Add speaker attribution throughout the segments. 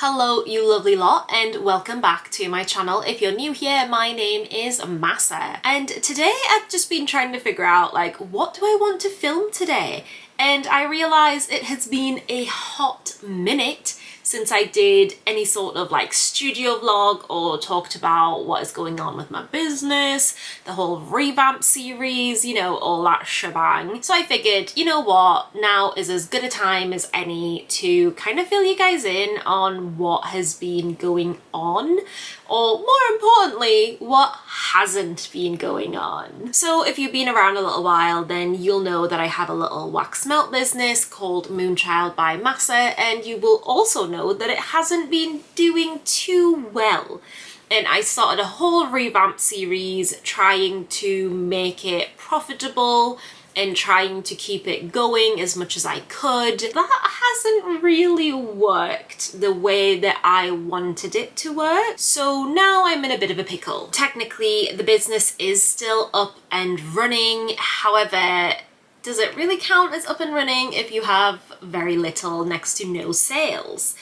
Speaker 1: Hello you lovely lot and welcome back to my channel. If you're new here, my name is Mahsa and today I've just been trying to figure out like what do I want to film today, and I realised it has been a hot minute since I did any sort of like studio vlog or talked about what is going on with my business, the whole Revamp series, you know, all that shebang. So I figured, you know what, now is as good a time as any to kind of fill you guys in on what has been going on, or more importantly, what hasn't been going on. So if you've been around a little while, then you'll know that I have a little wax melt business called Moonchild by Mahsa, and you will also know that it hasn't been doing too well. And I started a whole revamp series trying to make it profitable and trying to keep it going as much as I could. That hasn't really worked the way that I wanted it to work. So now I'm in a bit of a pickle. Technically, the business is still up and running. However, does it really count as up and running if you have very little, next to no sales?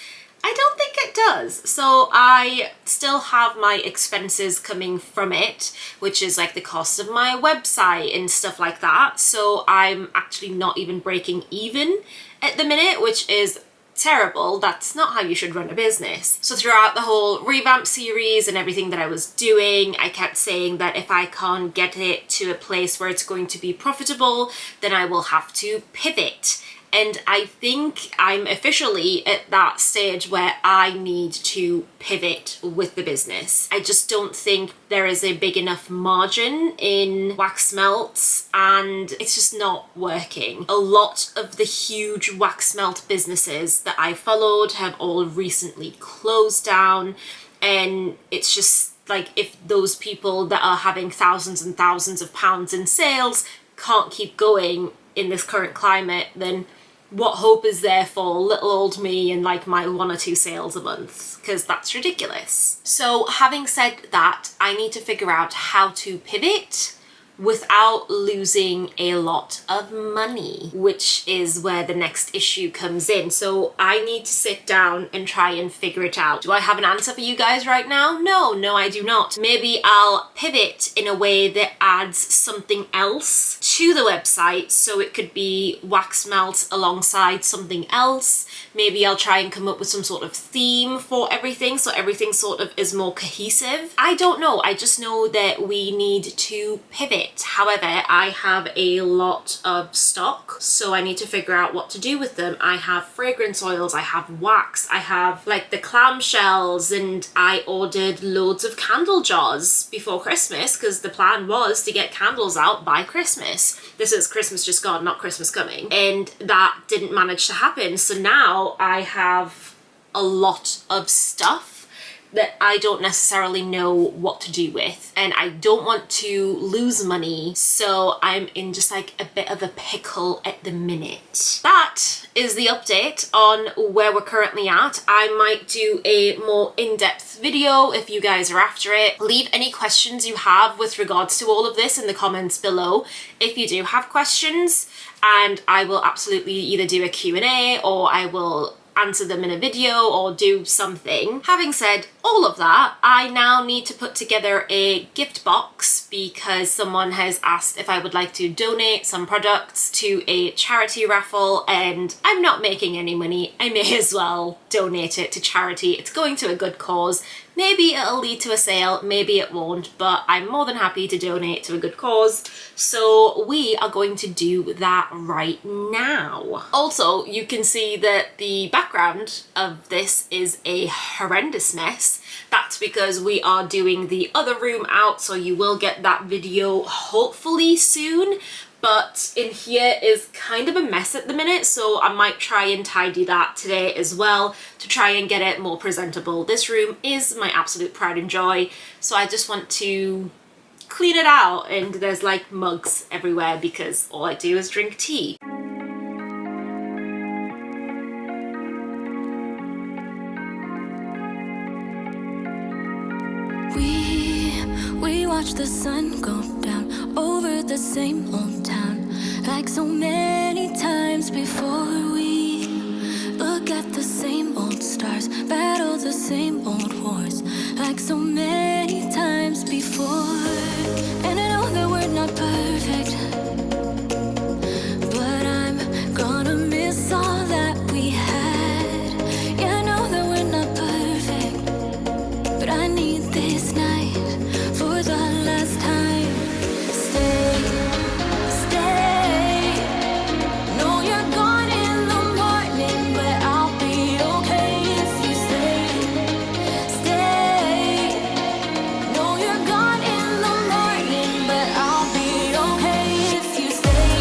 Speaker 1: I don't think it does. So I still have my expenses coming from it, which is like the cost of my website and stuff like that. So I'm actually not even breaking even at the minute, which is terrible. That's not how you should run a business. So throughout the whole revamp series and everything that I was doing, I kept saying that if I can't get it to a place where it's going to be profitable, then I will have to pivot. And I think I'm officially at that stage where I need to pivot with the business. I just don't think there is a big enough margin in wax melts and it's just not working. A lot of the huge wax melt businesses that I followed have all recently closed down, and it's just like if those people that are having thousands and thousands of pounds in sales can't keep going in this current climate, then what hope is there for little old me and like my 1 or 2 sales a month? Because that's ridiculous. So having said that, I need to figure out how to pivot without losing a lot of money, which is where the next issue comes in. So I need to sit down and try and figure it out. Do I have an answer for you guys right now? No, I do not. Maybe I'll pivot in a way that adds something else to the website, so it could be wax melt alongside something else. Maybe I'll try and come up with some sort of theme for everything, so everything sort of is more cohesive. I don't know. I just know that we need to pivot. However, I have a lot of stock, so I need to figure out what to do with them. I have fragrance oils, I have wax, I have like the clamshells, and I ordered loads of candle jars before Christmas because the plan was to get candles out by Christmas. This is Christmas just gone, not Christmas coming, and that didn't manage to happen. So now I have a lot of stuff that I don't necessarily know what to do with, and I don't want to lose money, so I'm in just like a bit of a pickle at the minute. That is the update on where we're currently at. I might do a more in-depth video if you guys are after it. Leave any questions you have with regards to all of this in the comments below if you do have questions, and I will absolutely either do a Q&A or I will answer them in a video or do something. Having said all of that, I now need to put together a gift box because someone has asked if I would like to donate some products to a charity raffle, and I'm not making any money. I may as well donate it to charity. It's going to a good cause. Maybe it'll lead to a sale, maybe it won't, but I'm more than happy to donate to a good cause. So we are going to do that right now. Also, you can see that the background of this is a horrendous mess. That's because we are doing the other room out, so you will get that video hopefully soon. But in here is kind of a mess at the minute, so I might try and tidy that today as well to try and get it more presentable. This room is my absolute pride and joy, so I just want to clean it out, and there's like mugs everywhere because all I do is drink tea.
Speaker 2: We watch the sun go down over the same old town like so many times before. We look look at the same old stars, battle the same old wars, like so many times before. And I know that we're not perfect, but I'm gonna miss all that we had. Yeah, I know that we're not perfect, but I need this night for the last time. Stay, stay. No, you're gone in the morning, but I'll be okay if you stay. Stay. No, you're gone in the morning, but I'll be okay if you stay.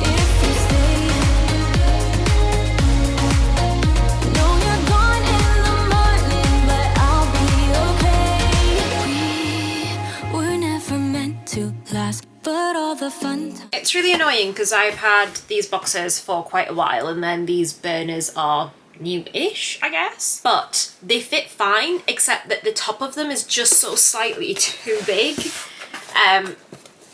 Speaker 2: If you stay. No, you're gone in the morning, but I'll be okay. We were never meant to last, but all the fun times.
Speaker 1: It's really annoying because I've had these boxes for quite a while, and then these burners are new-ish, I guess. But they fit fine, except that the top of them is just so slightly too big.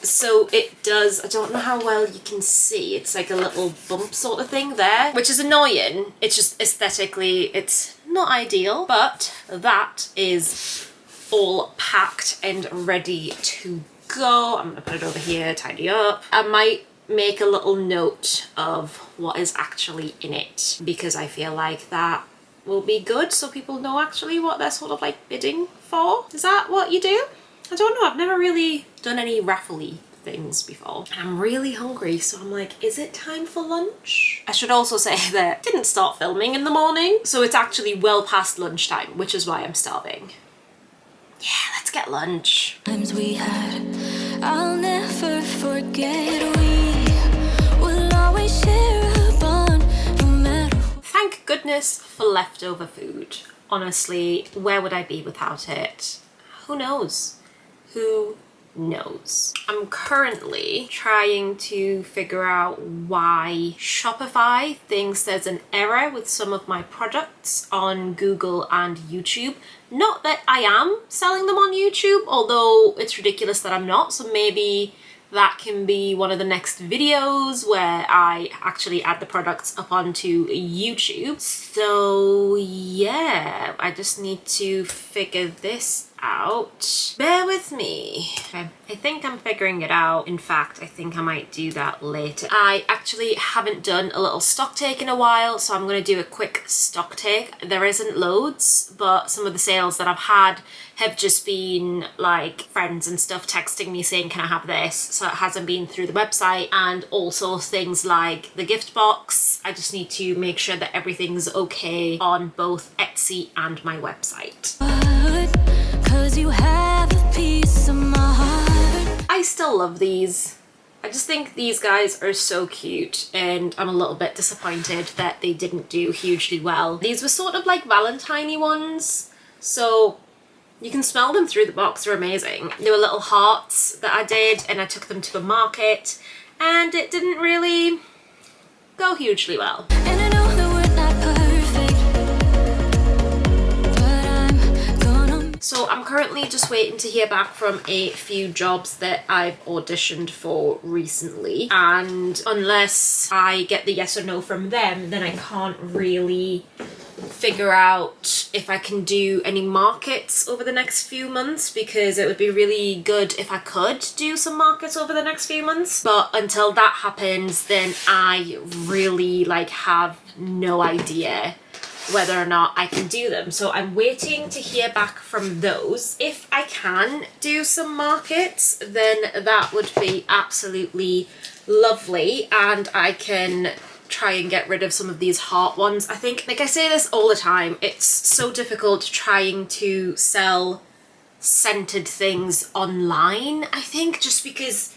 Speaker 1: So it does, I don't know how well you can see, it's like a little bump sort of thing there, which is annoying. It's just aesthetically, it's not ideal, but that is all packed and ready to go. I'm gonna put it over here, tidy up. I might make a little note of what is actually in it, because I feel like that will be good so people know actually what they're sort of like bidding for. Is that what you do? I don't know, I've never really done any raffle-y things before. And I'm really hungry, so I'm like, is it time for lunch? I should also say that I didn't start filming in the morning, so it's actually well past lunchtime, which is why I'm starving. Yeah, let's get lunch.
Speaker 2: Times we had, I'll never forget. We will always share a bond, no matter what.
Speaker 1: Thank goodness for leftover food. Honestly, where would I be without it? Who knows? Who knows? I'm currently trying to figure out why Shopify thinks there's an error with some of my products on Google and YouTube. Not that I am selling them on YouTube, although it's ridiculous that I'm not, so maybe that can be one of the next videos where I actually add the products up onto YouTube. So yeah, I just need to figure this out. Bear with me. Okay, I think I'm figuring it out. In fact, I think I might do that later. I actually haven't done a little stock take in a while, so I'm gonna do a quick stock take. There isn't loads, but some of the sales that I've had have just been like friends and stuff texting me saying, can I have this? So it hasn't been through the website, and also things like the gift box. I just need to make sure that everything's okay on both Etsy and my website.
Speaker 2: Cause you have a piece of my heart.
Speaker 1: I still love these. I just think these guys are so cute, and I'm a little bit disappointed that they didn't do hugely well. These were sort of like Valentine-y ones, so you can smell them through the box. They're amazing. They were little hearts that I did, and I took them to a market, and it didn't really go hugely well.
Speaker 2: And I know that we're not perfect, but I'm gonna.
Speaker 1: So I'm currently just waiting to hear back from a few jobs that I've auditioned for recently, and unless I get the yes or no from them, then I can't really figure out if I can do any markets over the next few months, because it would be really good if I could do some markets over the next few months. But until that happens, then I really have no idea whether or not I can do them. So I'm waiting to hear back from those. If I can do some markets, then that would be absolutely lovely, and I can try and get rid of some of these heart ones. I think, like I say this all the time, it's so difficult trying to sell scented things online, I think, just because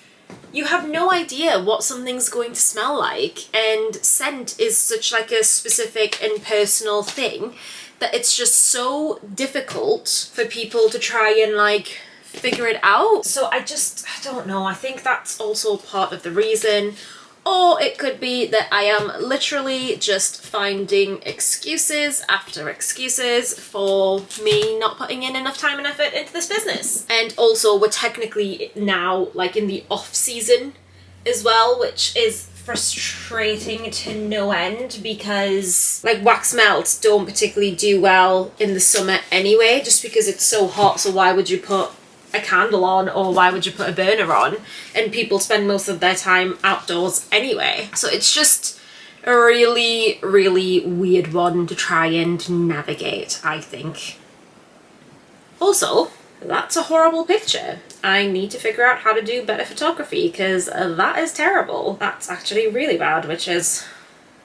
Speaker 1: you have no idea what something's going to smell like, and scent is such a specific and personal thing that it's just so difficult for people to try and figure it out. So I don't know, I think that's also part of the reason Or it could be that I am literally just finding excuses after excuses for me not putting in enough time and effort into this business. And also we're technically now like in the off season as well, which is frustrating to no end because like wax melts don't particularly do well in the summer anyway, just because it's so hot. So why would you put a candle on, or why would you put a burner on? And people spend most of their time outdoors anyway. So it's just a really, really weird one to try and navigate, I think. Also, that's a horrible picture. I need to figure out how to do better photography because that is terrible. That's actually really bad, which is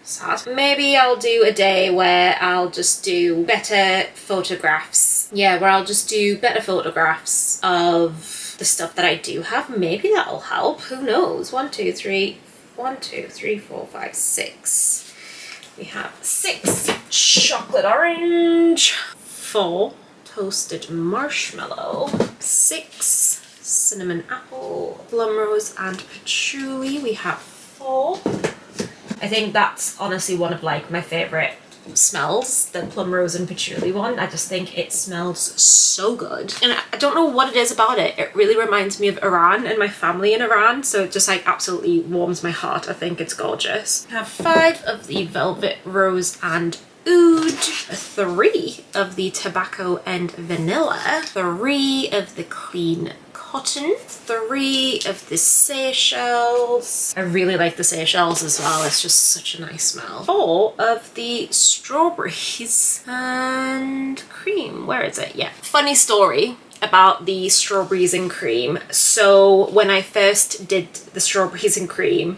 Speaker 1: sad. Maybe I'll do a day where I'll just do better photographs. Yeah, where I'll just do better photographs of the stuff that I do have. Maybe that'll help. Who knows? 1, 2, 3, 4, 5, 6. We have 6 chocolate orange, 4 toasted marshmallow, 6 cinnamon apple, plum rose and patchouli. We have 4. I think that's honestly one of like my favorite smells, the plum rose and patchouli one. I just think it smells so good, and I don't know what it is about it. It really reminds me of Iran and my family in Iran, so it just like absolutely warms my heart. I think it's gorgeous. I have 5 of the velvet rose and oud, 3 of the tobacco and vanilla, 3 of the clean cotton, 3 of the Seychelles. I really like the Seychelles as well. It's just such a nice smell. 4 of the strawberries and cream. Where is it? Yeah. Funny story about the strawberries and cream. So when I first did the strawberries and cream,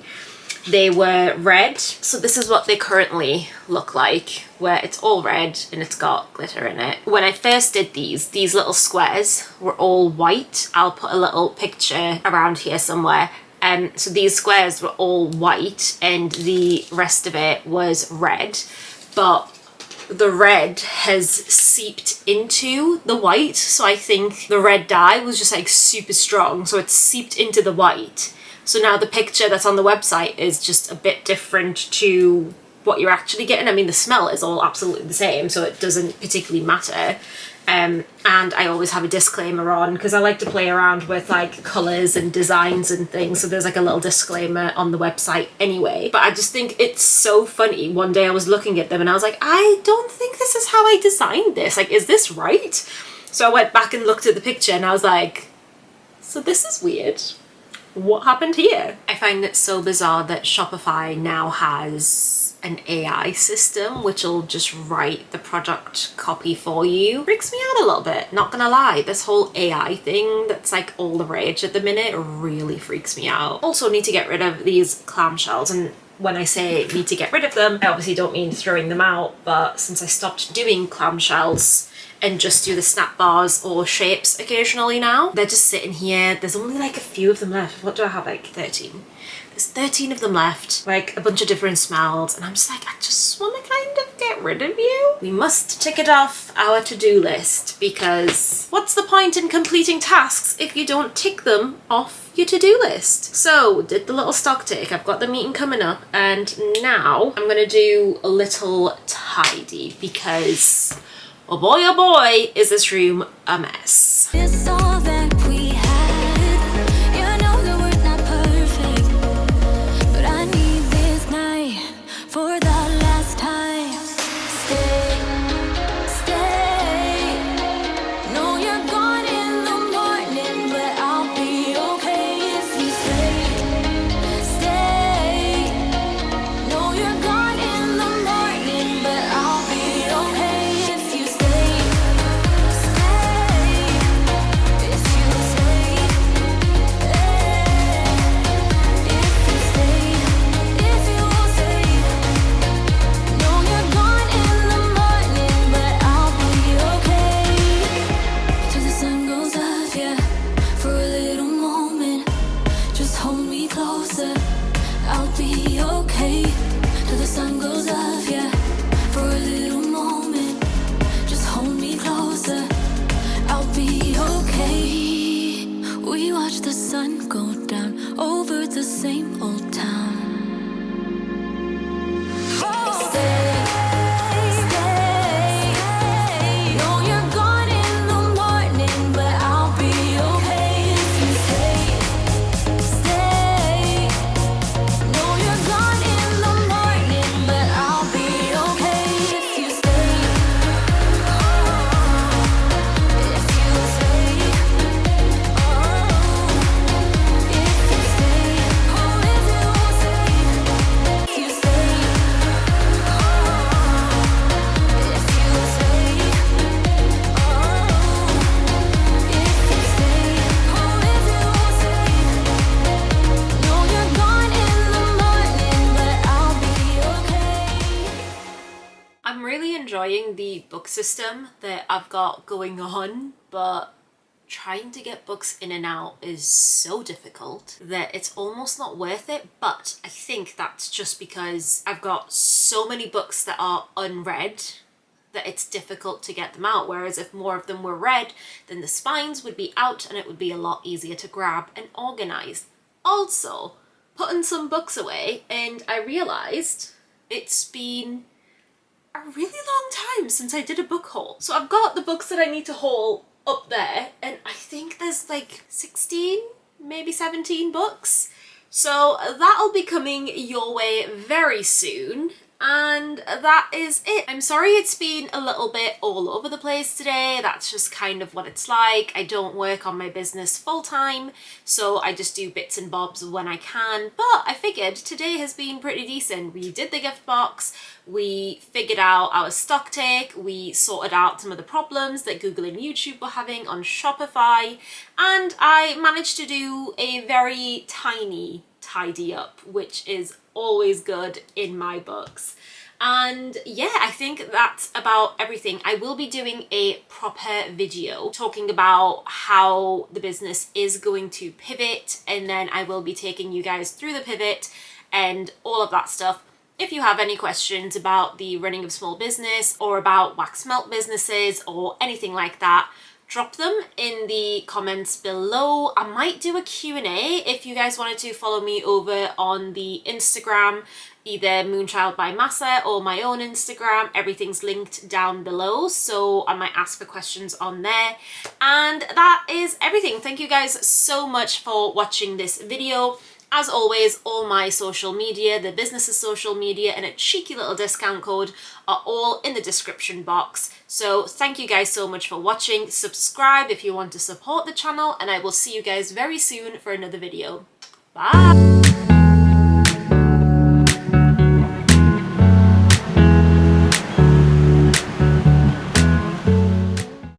Speaker 1: they were red. So this is what they currently look like, where it's all red and it's got glitter in it. When I first did these little squares were all white. I'll put a little picture around here somewhere. So these squares were all white and the rest of it was red. But the red has seeped into the white. So I think the red dye was just like super strong. So it's seeped into the white. So now the picture that's on the website is just a bit different to what you're actually getting. I mean, the smell is all absolutely the same, so it doesn't particularly matter. And I always have a disclaimer on because I like to play around with like colours and designs and things. So there's like a little disclaimer on the website anyway. But I just think it's so funny. One day I was looking at them and I was like, I don't think this is how I designed this. Like, is this right? So I went back and looked at the picture and I was like, so this is weird. What happened here? I find it so bizarre that Shopify now has an AI system which will just write the product copy for you. Freaks me out a little bit, not gonna lie. This whole AI thing that's like all the rage at the minute really freaks me out. Also need to get rid of these clamshells, and when I say need to get rid of them, I obviously don't mean throwing them out, but since I stopped doing clamshells and just do the snap bars or shapes occasionally now, they're just sitting here. There's only like a few of them left. What do I have, like 13? There's 13 of them left, like a bunch of different smells, and I'm just like, I just want to kind of get rid of you. We must tick it off our to-do list, because what's the point in completing tasks if you don't tick them off your to-do list? So did the little stock take. I've got the meeting coming up, and now I'm gonna do a little tidy because oh boy, is this room a mess.
Speaker 2: It's all that we had. You know that we're not perfect, but I need this night for the last time. Stay. No, you're gone in the morning, but I'll be okay if you stay. No, you're gone in the morning, but I'll be okay if you stay.
Speaker 1: enjoying the book system that I've got going on, but trying to get books in and out is so difficult that it's almost not worth it. But I think that's just because I've got so many books that are unread that it's difficult to get them out. Whereas if more of them were read, then the spines would be out and it would be a lot easier to grab and organize. Also, putting some books away, and I realized it's been a really long time since I did a book haul. So I've got the books that I need to haul up there, and I think there's like 16, maybe 17 books. So that'll be coming your way very soon. And that is it. I'm sorry it's been a little bit all over the place today. That's just kind of what it's like. I don't work on my business full time, so I just do bits and bobs when I can. But I figured today has been pretty decent. We did the gift box, we figured out our stock take, we sorted out some of the problems that Google and YouTube were having on Shopify, and I managed to do a very tiny tidy up, which is always good in my books. And yeah, I think that's about everything. I will be doing a proper video talking about how the business is going to pivot, and then I will be taking you guys through the pivot and all of that stuff. If you have any questions about the running of small business or about wax melt businesses or anything like that, drop them in the comments below. I might do a Q&A if you guys wanted to follow me over on the Instagram, either Moonchild by Mahsa or my own Instagram. Everything's linked down below, so I might ask for questions on there. And that is everything. Thank you guys so much for watching this video. As always, all my social media, the business's social media, and a cheeky little discount code are all in the description box. So thank you guys so much for watching. Subscribe if you want to support the channel, and I will see you guys very soon for another video. Bye!